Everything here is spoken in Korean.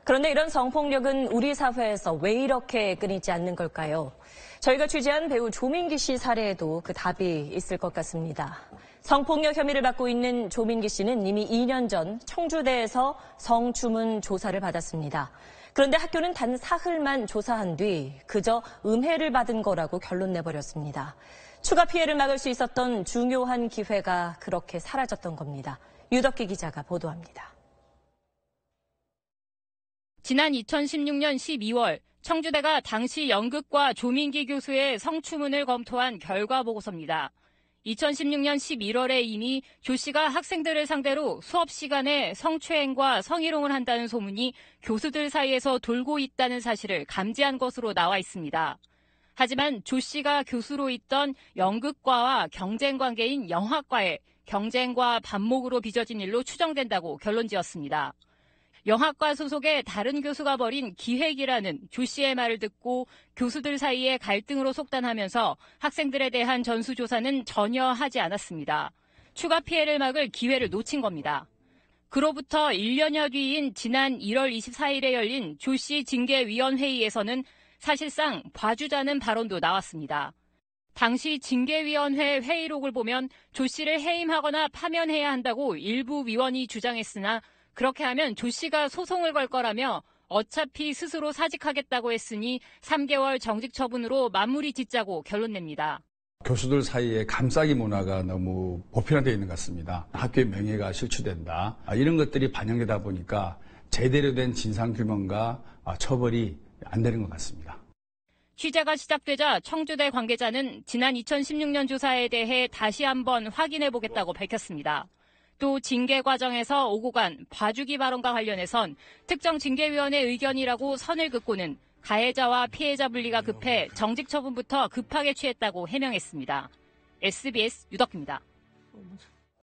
그런데 이런 성폭력은 우리 사회에서 왜 이렇게 끊이지 않는 걸까요? 저희가 취재한 배우 조민기 씨 사례에도 그 답이 있을 것 같습니다. 성폭력 혐의를 받고 있는 조민기 씨는 이미 2년 전 청주대에서 성추문 조사를 받았습니다. 그런데 학교는 단 사흘만 조사한 뒤 그저 음해를 받은 거라고 결론 내버렸습니다. 추가 피해를 막을 수 있었던 중요한 기회가 그렇게 사라졌던 겁니다. 유덕기 기자가 보도합니다. 지난 2016년 12월 청주대가 당시 연극과 조민기 교수의 성추문을 검토한 결과 보고서입니다. 2016년 11월에 이미 조 씨가 학생들을 상대로 수업 시간에 성추행과 성희롱을 한다는 소문이 교수들 사이에서 돌고 있다는 사실을 감지한 것으로 나와 있습니다. 하지만 조 씨가 교수로 있던 연극과와 경쟁 관계인 영화과에 경쟁과 반목으로 빚어진 일로 추정된다고 결론지었습니다. 영화과 소속의 다른 교수가 벌인 기획이라는 조 씨의 말을 듣고 교수들 사이에 갈등으로 속단하면서 학생들에 대한 전수조사는 전혀 하지 않았습니다. 추가 피해를 막을 기회를 놓친 겁니다. 그로부터 1년여 뒤인 지난 1월 24일에 열린 조 씨 징계위원회의에서는 사실상 봐주자는 발언도 나왔습니다. 당시 징계위원회 회의록을 보면 조 씨를 해임하거나 파면해야 한다고 일부 위원이 주장했으나 그렇게 하면 조 씨가 소송을 걸 거라며 어차피 스스로 사직하겠다고 했으니 3개월 정직 처분으로 마무리 짓자고 결론 냅니다. 교수들 사이에 감싸기 문화가 너무 보편화되어 있는 것 같습니다. 학교의 명예가 실추된다. 이런 것들이 반영되다 보니까 제대로 된 진상규명과 처벌이 안 되는 것 같습니다. 취재가 시작되자 청주대 관계자는 지난 2016년 조사에 대해 다시 한번 확인해보겠다고 밝혔습니다. 또 징계 과정에서 오고 간 봐주기 발언과 관련해선 특정 징계위원회 의견이라고 선을 긋고는 가해자와 피해자 분리가 급해 정직 처분부터 급하게 취했다고 해명했습니다. SBS 유덕기입니다.